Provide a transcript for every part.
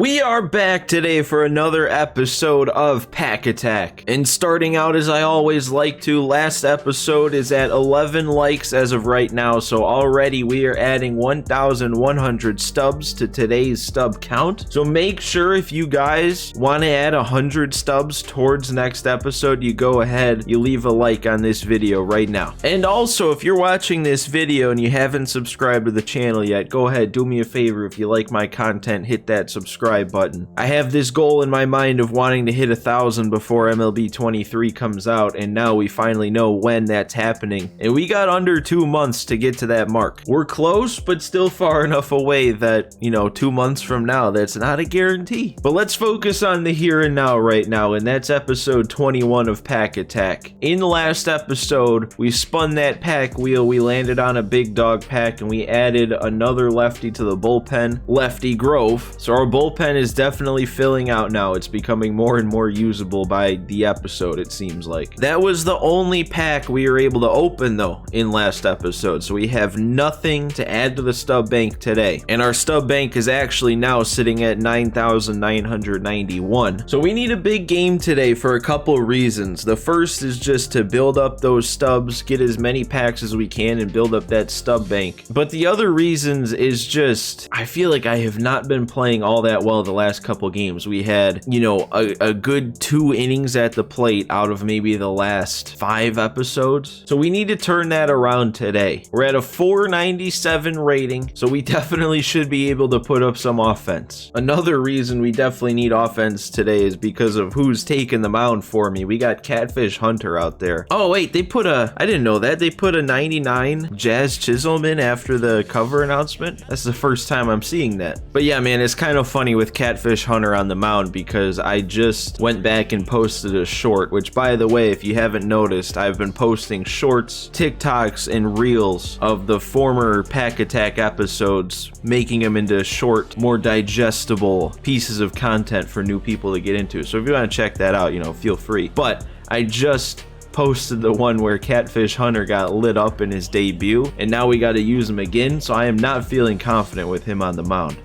We are back today for another episode of Pack Attack. And starting out as I always like to, last episode is at 11 likes as of right now, so already we are adding 1,100 stubs to today's stub count. So make sure if you guys want to add 100 stubs towards next episode, you go ahead, you leave a like on this video right now. And also, if you're watching this video and you haven't subscribed to the channel yet, go ahead, do me a favor. If you like my content, hit that subscribe button. I have this goal in my mind of wanting to hit 1,000 before MLB 23 comes out, and now we finally know when that's happening. And we got under 2 months to get to that mark. We're close, but still far enough away that, 2 months from now, that's not a guarantee. But let's focus on the here and now right now, and that's episode 21 of Pack Attack. In the last episode, we spun that pack wheel, we landed on a big dog pack, and we added another lefty to the bullpen, Lefty Grove. So our bullpen is definitely filling out now. It's becoming more and more usable by the episode, it seems like. That was the only pack we were able to open though in last episode, so we have nothing to add to the stub bank today. And our stub bank is actually now sitting at 9,991. So we need a big game today for a couple reasons. The first is just to build up those stubs, get as many packs as we can, and build up that stub bank. But the other reasons is just, I feel like I have not been playing all that well the last couple games. We had, a good 2 innings at the plate out of maybe the last 5 episodes. So we need to turn that around today. We're at a 497 rating, so we definitely should be able to put up some offense. Another reason we definitely need offense today is because of who's taking the mound for me. We got Catfish Hunter out there. Oh wait, I didn't know that. They put a 99 Jazz Chisholm in after the cover announcement. That's the first time I'm seeing that. But yeah, man, it's kind of funny with Catfish Hunter on the mound because I just went back and posted a short, which by the way, if you haven't noticed, I've been posting shorts, TikToks, and reels of the former Pack Attack episodes, making them into short, more digestible pieces of content for new people to get into. So if you want to check that out, feel free. But I just posted the one where Catfish Hunter got lit up in his debut, and now we got to use him again, so I am not feeling confident with him on the mound.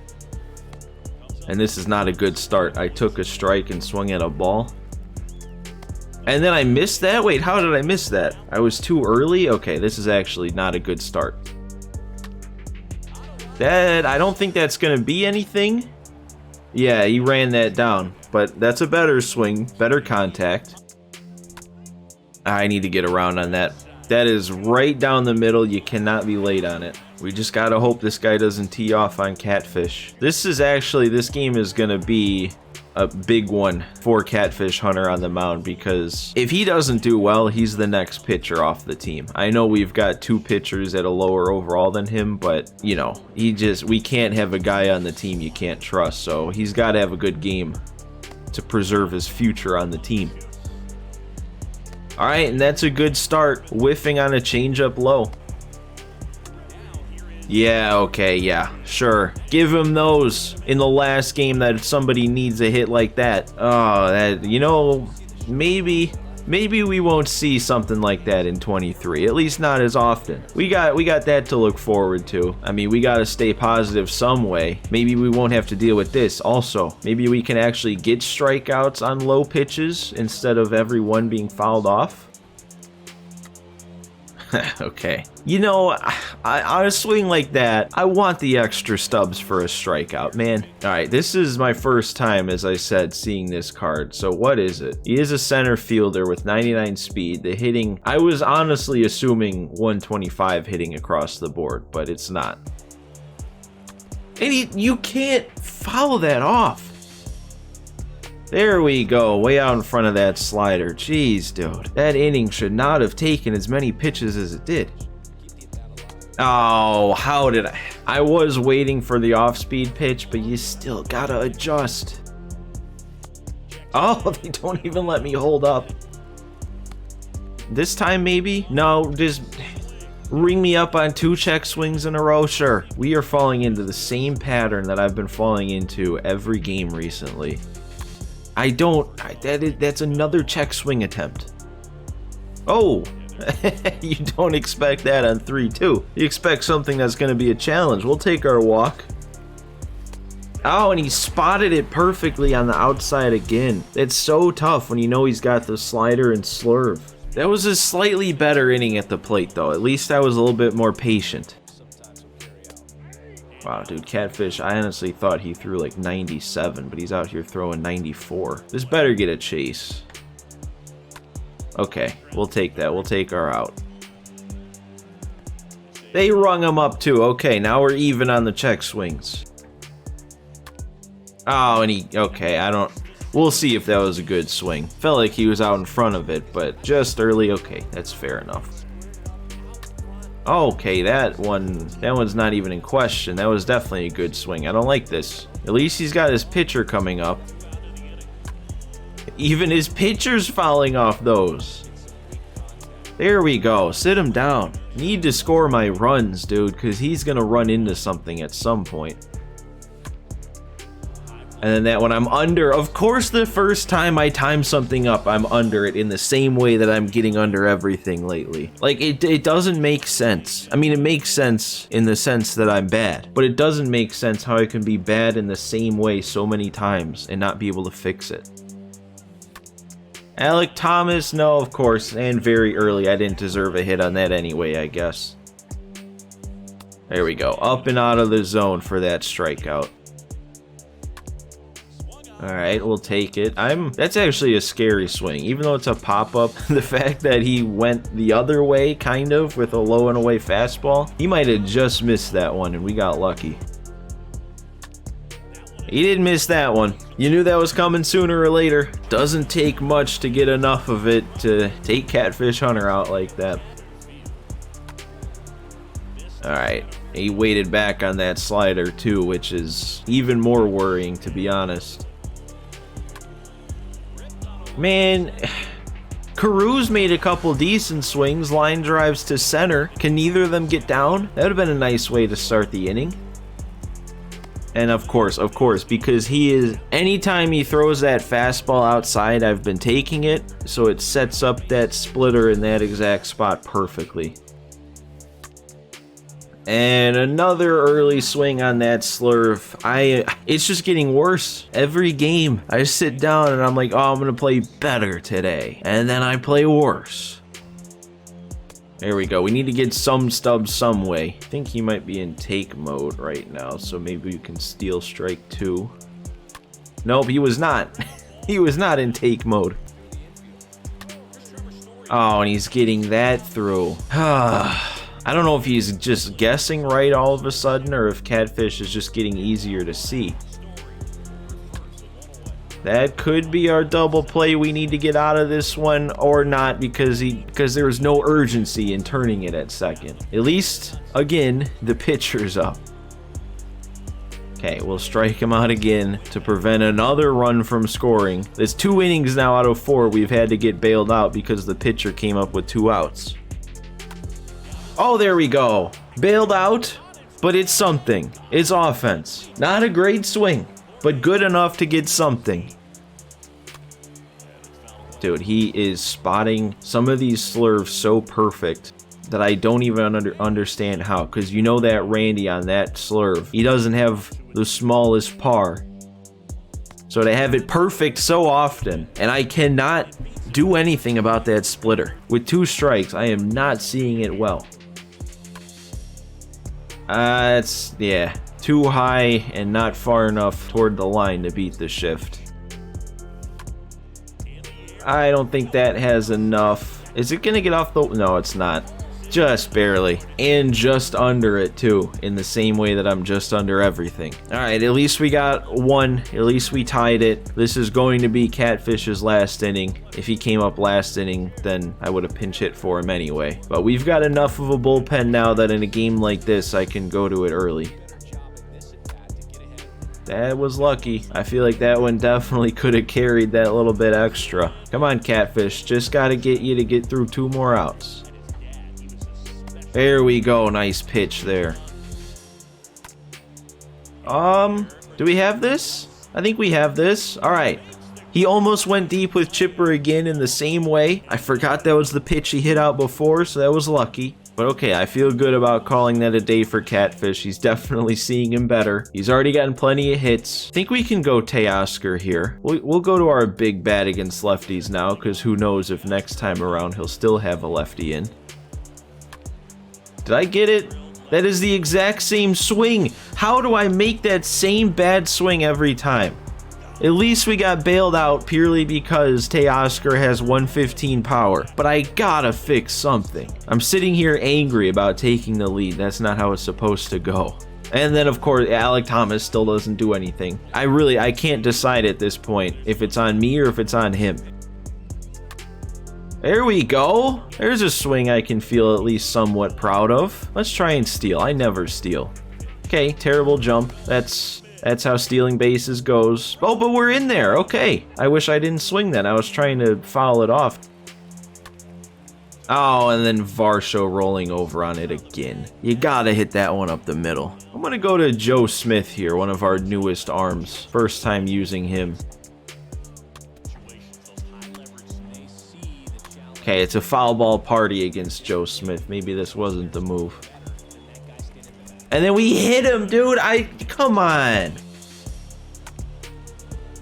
And this is not a good start. I took a strike and swung at a ball. And then I missed that? Wait, how did I miss that? I was too early? Okay, this is actually not a good start. I don't think that's going to be anything. Yeah, he ran that down. But that's a better swing, better contact. I need to get around on that. That is right down the middle. You cannot be late on it. We just gotta hope this guy doesn't tee off on Catfish. This game is gonna be a big one for Catfish Hunter on the mound, because if he doesn't do well, he's the next pitcher off the team. I know we've got 2 pitchers at a lower overall than him, but we can't have a guy on the team you can't trust, so he's got to have a good game to preserve his future on the team. All right, and that's a good start, whiffing on a changeup low. Yeah, okay, yeah, sure. Give him those in the last game that somebody needs a hit like that. Oh, maybe we won't see something like that in 23, at least not as often. We got that to look forward to. I mean, we got to stay positive some way. Maybe we won't have to deal with this also. Maybe we can actually get strikeouts on low pitches instead of every one being fouled off. Okay. On a swing like that, I want the extra stubs for a strikeout, man. All right, this is my first time, as I said, seeing this card. So what is it? He is a center fielder with 99 speed. The hitting, I was honestly assuming 125 hitting across the board, but it's not. And you can't foul that off. There we go, way out in front of that slider. Jeez, dude. That inning should not have taken as many pitches as it did. Oh, how did I was waiting for the off-speed pitch, but you still gotta adjust. Oh, they don't even let me hold up. This time, maybe? No, just ring me up on 2 check swings in a row? Sure. We are falling into the same pattern that I've been falling into every game recently. That's another check swing attempt. Oh, you don't expect that on 3-2. You expect something that's going to be a challenge. We'll take our walk. Oh, and he spotted it perfectly on the outside again. It's so tough when you know he's got the slider and slurve. That was a slightly better inning at the plate, though. At least I was a little bit more patient. Wow, dude, Catfish, I honestly thought he threw like 97, but he's out here throwing 94. This better get a chase. Okay, we'll take that. We'll take our out. They rung him up too. Okay, now we're even on the check swings. Oh, and he... Okay, I don't... We'll see if that was a good swing. Felt like he was out in front of it, but just early. Okay, that's fair enough. Okay, that one's not even in question. That was definitely a good swing. I don't like this. At least he's got his pitcher coming up. Even his pitcher's fouling off those. There we go. Sit him down. Need to score my runs, dude, because he's going to run into something at some point. And then that one I'm under. Of course, the first time I time something up, I'm under it in the same way that I'm getting under everything lately. Like, it doesn't make sense. I mean, it makes sense in the sense that I'm bad, but it doesn't make sense how I can be bad in the same way so many times and not be able to fix it. Alec Thomas, no, of course, and very early. I didn't deserve a hit on that anyway, I guess. There we go. Up and out of the zone for that strikeout. Alright, we'll take it. That's actually a scary swing. Even though it's a pop-up, the fact that he went the other way, kind of, with a low and away fastball, he might have just missed that one, and we got lucky. He didn't miss that one. You knew that was coming sooner or later. Doesn't take much to get enough of it to take Catfish Hunter out like that. Alright, he waited back on that slider too, which is even more worrying, to be honest. Man, Caru's made a couple decent swings, line drives to center. Can neither of them get down? That would have been a nice way to start the inning. And of course, because he is, anytime he throws that fastball outside, I've been taking it, so it sets up that splitter in that exact spot perfectly. And another early swing on that slurve. It's just getting worse. Every game, I sit down and I'm like, oh, I'm going to play better today. And then I play worse. There we go. We need to get some stubs some way. I think he might be in take mode right now, so maybe we can steal strike 2. Nope, he was not. He was not in take mode. Oh, and he's getting that through. I don't know if he's just guessing right all of a sudden or if Catfish is just getting easier to see. That could be our double play. We need to get out of this one or not because there was no urgency in turning it at second. At least, again, the pitcher's up. Okay, we'll strike him out again to prevent another run from scoring. There's 2 innings now out of 4 we've had to get bailed out because the pitcher came up with 2 outs. Oh, there we go. Bailed out, but it's something. It's offense. Not a great swing, but good enough to get something. Dude, he is spotting some of these slurves so perfect that I don't even understand how. Because you know that Randy on that slurve, he doesn't have the smallest par. So to have it perfect so often, and I cannot do anything about that splitter. With 2 strikes, I am not seeing it well. It's, yeah, too high and not far enough toward the line to beat the shift. I don't think that has enough. Is it gonna get off the... No, it's not. Just barely. And just under it, too. In the same way that I'm just under everything. Alright, at least we got 1. At least we tied it. This is going to be Catfish's last inning. If he came up last inning, then I would have pinch hit for him anyway. But we've got enough of a bullpen now that in a game like this, I can go to it early. That was lucky. I feel like that one definitely could have carried that little bit extra. Come on, Catfish. Just got to get you to get through 2 more outs. There we go. Nice pitch there. Do we have this? I think we have this. All right. He almost went deep with Chipper again in the same way. I forgot that was the pitch he hit out before, so that was lucky. But okay, I feel good about calling that a day for Catfish. He's definitely seeing him better. He's already gotten plenty of hits. I think we can go Teoscar here. We'll go to our big bat against lefties now, because who knows if next time around he'll still have a lefty in. Did I get it? That is the exact same swing. How do I make that same bad swing every time? At least we got bailed out purely because Teoscar has 115 power. But I gotta fix something. I'm sitting here angry about taking the lead. That's not how it's supposed to go. And then, of course, Alec Thomas still doesn't do anything. I can't decide at this point if it's on me or if it's on him. There we go. There's a swing I can feel at least somewhat proud of. Let's try and steal. I never steal. Okay, terrible jump. That's how stealing bases goes. Oh, but we're in there. Okay. I wish I didn't swing that. I was trying to foul it off. Oh, and then Varsho rolling over on it again. You gotta hit that one up the middle. I'm gonna go to Joe Smith here, one of our newest arms. First time using him. Okay, it's a foul ball party against Joe Smith. Maybe this wasn't the move. And then we hit him, dude. Come on.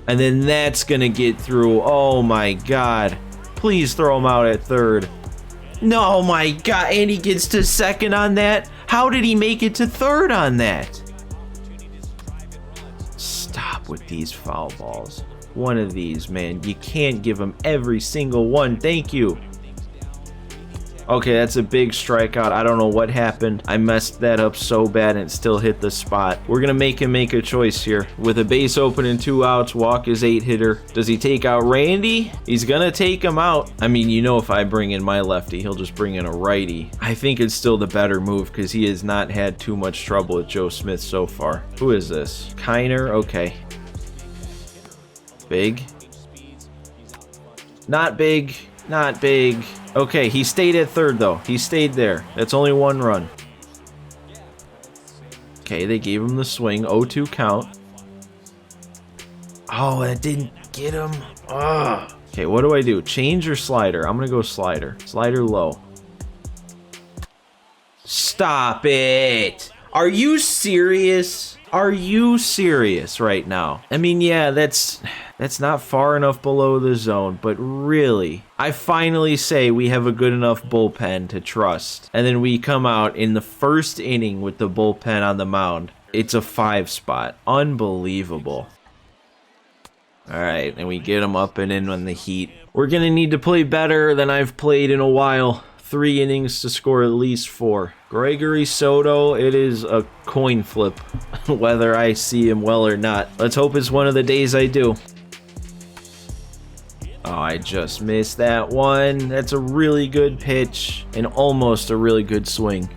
And then that's gonna get through. Oh my God. Please throw him out at third. No, my God. And he gets to second on that. How did he make it to third on that? Stop with these foul balls. One of these, man. You can't give him every single one. Thank you. Okay, that's a big strikeout. I don't know what happened. I messed that up so bad and it still hit the spot. We're gonna make him make a choice here. With a base open and 2 outs, walk his 8-hitter. Does he take out Randy? He's gonna take him out. I mean, you know, if I bring in my lefty, he'll just bring in a righty. I think it's still the better move because he has not had too much trouble with Joe Smith so far. Who is this? Kiner? Okay. Big. Not big. Not big. Okay, he stayed at third, though. He stayed there. That's only 1 run. Okay, they gave him the swing. 0-2 count. Oh, that didn't get him. Ugh. Okay, what do I do? Change or slider? I'm going to go slider. Slider low. Stop it. Are you serious? Are you serious right now? I mean, yeah, that's not far enough below the zone, but really, I finally say we have a good enough bullpen to trust. And then we come out in the first inning with the bullpen on the mound. It's a 5 spot. Unbelievable. All right, and we get them up and in on the heat. We're going to need to play better than I've played in a while. 3 innings to score at least 4. Gregory Soto, it is a coin flip whether I see him well or not. Let's hope it's one of the days I do. Oh, I just missed that one. That's a really good pitch and almost a really good swing.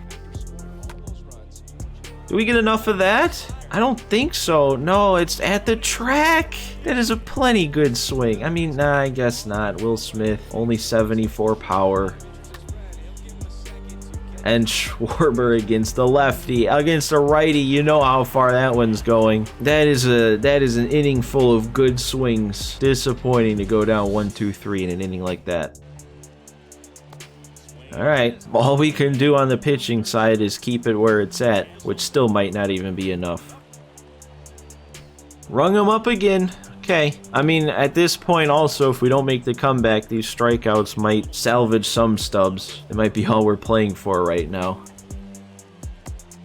Do we get enough of that? I don't think so. No, it's at the track. That is a plenty good swing. I mean, nah, I guess not. Will Smith, only 74 power. And Schwarber against the lefty, against a righty. You know how far that one's going. That is an inning full of good swings. Disappointing to go down 1-2-3 in an inning like that. All right, all we can do on the pitching side is keep it where it's at, which still might not even be enough. Rung him up again. Okay, I mean, at this point also, if we don't make the comeback, these strikeouts might salvage some stubs. It might be all we're playing for right now.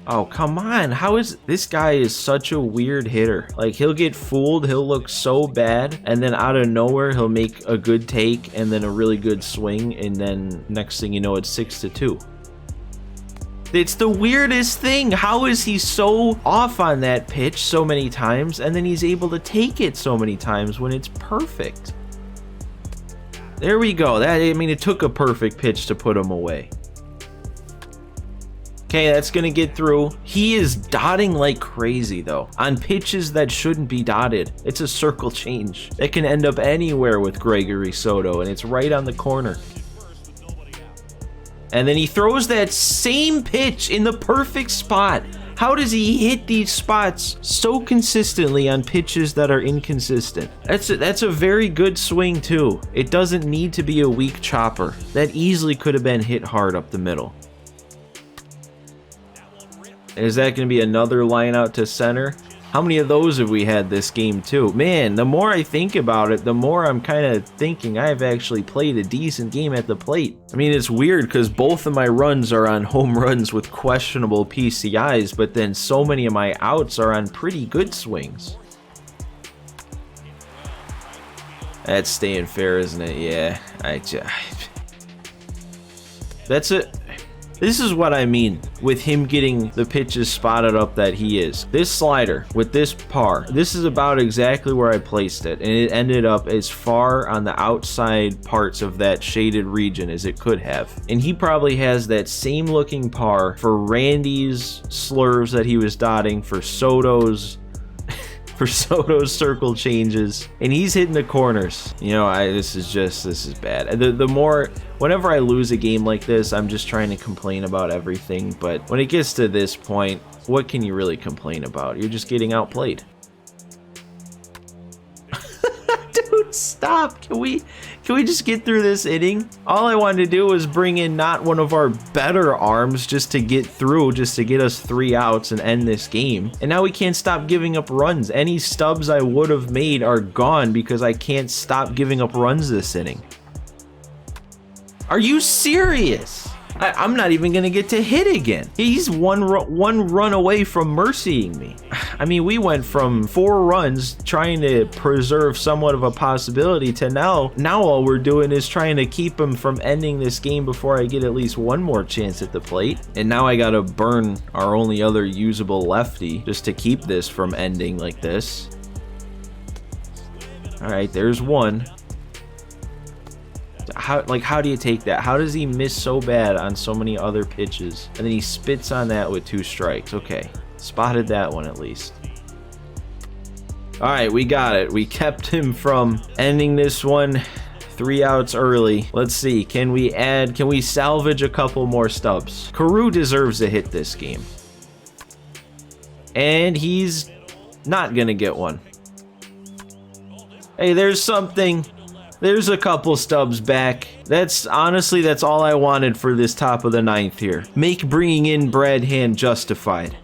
Oh, come on. How is... This guy is such a weird hitter. Like, he'll get fooled, he'll look so bad, and then out of nowhere, he'll make a good take, and then a really good swing, and then next thing you know, it's 6-2. It's the weirdest thing. How is he so off on that pitch so many times, and then he's able to take it so many times when it's perfect? There we go. I mean, it took a perfect pitch to put him away. Okay, that's going to get through. He is dotting like crazy, though, on pitches that shouldn't be dotted. It's a circle change. It can end up anywhere with Gregory Soto, and it's right on the corner. And then he throws that same pitch in the perfect spot. How does he hit these spots so consistently on pitches that are inconsistent? That's a very good swing, too. It doesn't need to be a weak chopper. That easily could have been hit hard up the middle. And is that going to be another line out to center? How many of those have we had this game too? Man, the more I think about it, the more I'm kind of thinking I've actually played a decent game at the plate. I mean, it's weird because both of my runs are on home runs with questionable PCIs, but then so many of my outs are on pretty good swings. That's staying fair, isn't it? Yeah, that's it. This is what I mean with him getting the pitches spotted up that he is. This slider with this par, this is about exactly where I placed it, and it ended up as far on the outside parts of that shaded region as it could have. And he probably has that same looking par for Randy's slurves that he was dotting, for Soto's circle changes, and he's hitting the corners. You know, this is bad. The more, whenever I lose a game like this, I'm just trying to complain about everything, but when it gets to this point, what can you really complain about? You're just getting outplayed. Dude, stop. Can we just get through this inning? All I wanted to do was bring in not one of our better arms just to get through, just to get us 3 outs and end this game. And now we can't stop giving up runs. Any stubs I would have made are gone because I can't stop giving up runs this inning. Are you serious? I'm not even gonna get to hit again. He's one run away from mercying me. I mean, we went from 4 runs trying to preserve somewhat of a possibility to now all we're doing is trying to keep him from ending this game before I get at least one more chance at the plate. And now I gotta burn our only other usable lefty just to keep this from ending like this. All right, there's one. How do you take that? How does he miss so bad on so many other pitches? And then he spits on that with 2 strikes. Okay, spotted that one at least. All right, we got it. We kept him from ending this one 3 outs early. Let's see, can we salvage a couple more stubs? Carew deserves a hit this game. And he's not gonna get one. Hey, there's something. There's a couple stubs back. That's all I wanted for this top of the 9th here. Make bringing in Brad Hand justified.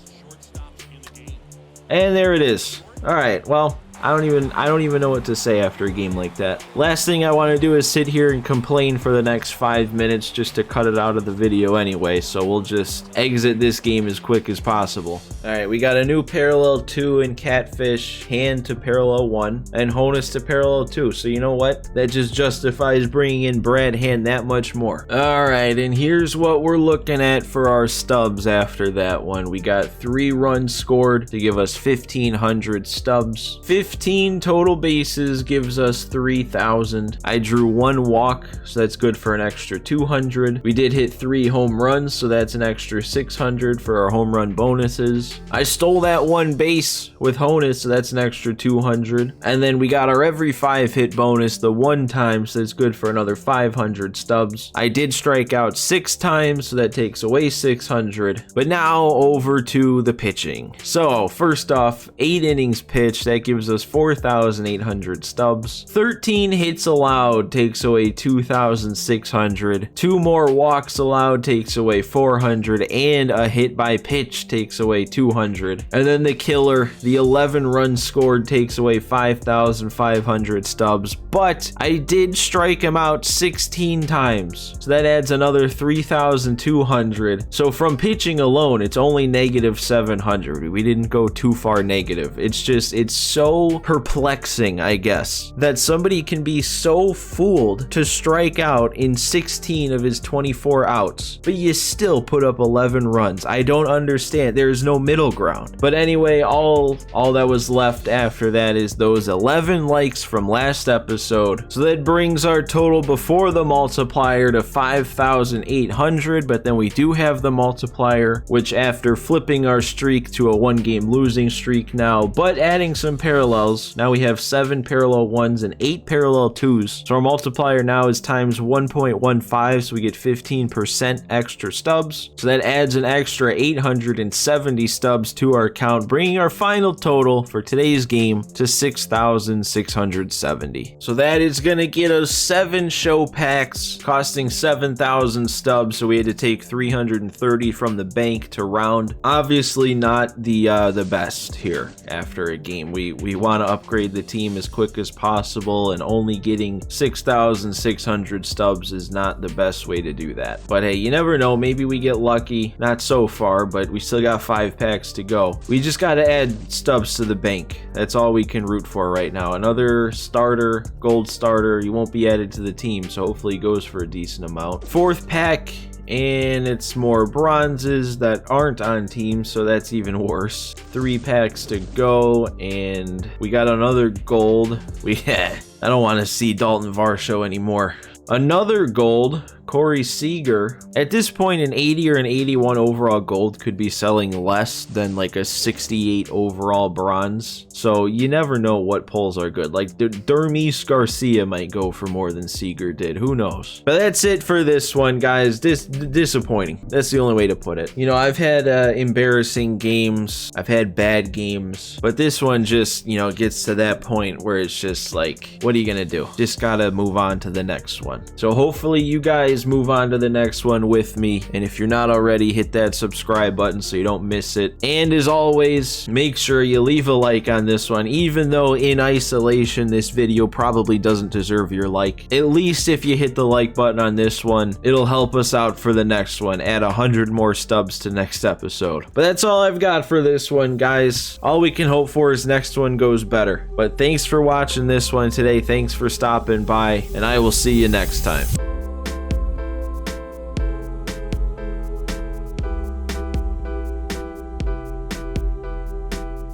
And there it is. All right, well, I don't even know what to say after a game like that. Last thing I want to do is sit here and complain for the next 5 minutes just to cut it out of the video anyway, so we'll just exit this game as quick as possible. All right, we got a new parallel 2 in Catfish, Hand to parallel 1, and Honus to parallel 2. So you know what? That just justifies bringing in Brad Hand that much more. All right, and here's what we're looking at for our stubs after that one. We got 3 runs scored to give us 1,500 stubs. 15 total bases gives us 3,000. I drew 1 walk, so that's good for an extra 200. We did hit 3 home runs, so that's an extra 600 for our home run bonuses. I stole that 1 base with Honus, so that's an extra 200. And then we got our every 5 hit bonus the 1 time, so that's good for another 500 stubs. I did strike out 6 times, so that takes away 600. But now over to the pitching. So first off, 8 innings pitched, that gives us 4,800 stubs. 13 hits allowed takes away 2,600. 2 more walks allowed takes away 400, and a hit by pitch takes away 200. And then the killer, the 11 runs scored, takes away 5,500 stubs. But I did strike him out 16 times, so that adds another 3,200. So from pitching alone, it's only negative 700. We didn't go too far negative. It's so perplexing, I guess, that somebody can be so fooled to strike out in 16 of his 24 outs, but you still put up 11 runs. I don't understand. There's no middle ground. But anyway, all that was left after that is those 11 likes from last episode. So that brings our total before the multiplier to 5,800, but then we do have the multiplier, which after flipping our streak to a 1-game losing streak now, but adding some parallel parallels. Now we have 7 parallel 1s and 8 parallel 2s. So our multiplier now is times 1.15, so we get 15% extra stubs. So that adds an extra 870 stubs to our account, bringing our final total for today's game to 6,670. So that is going to get us 7 show packs costing 7,000 stubs. So we had to take 330 from the bank to round. Obviously not the best here after a game. We want to upgrade the team as quick as possible, and only getting 6,600 stubs is not the best way to do that. But hey, you never know, maybe we get lucky. Not so far, but we still got 5 packs to go. We just got to add stubs to the bank. That's all we can root for right now. Another starter, gold starter. You won't be added to the team, so hopefully he goes for a decent amount. 4th pack, and it's more bronzes that aren't on teams, so that's even worse. 3 packs to go, and we got another gold. I don't want to see Dalton Varsho anymore. Another gold, Corey Seager. At this point, an 80 or an 81 overall gold could be selling less than like a 68 overall bronze. So you never know what pulls are good. Like Dermis Garcia might go for more than Seager did. Who knows? But that's it for this one, guys. Disappointing. That's the only way to put it. You know, I've had embarrassing games. I've had bad games. But this one just, you know, gets to that point where it's just like, what are you going to do? Just got to move on to the next one. So hopefully you guys move on to the next one with me, and if you're not already, hit that subscribe button so you don't miss it. And as always, make sure you leave a like on this one. Even though in isolation this video probably doesn't deserve your like, at least if you hit the like button on this one, it'll help us out for the next one. Add 100 more stubs to next episode. But that's all I've got for this one, guys. All we can hope for is next one goes better. But thanks for watching this one today. Thanks for stopping by, and I will see you next time.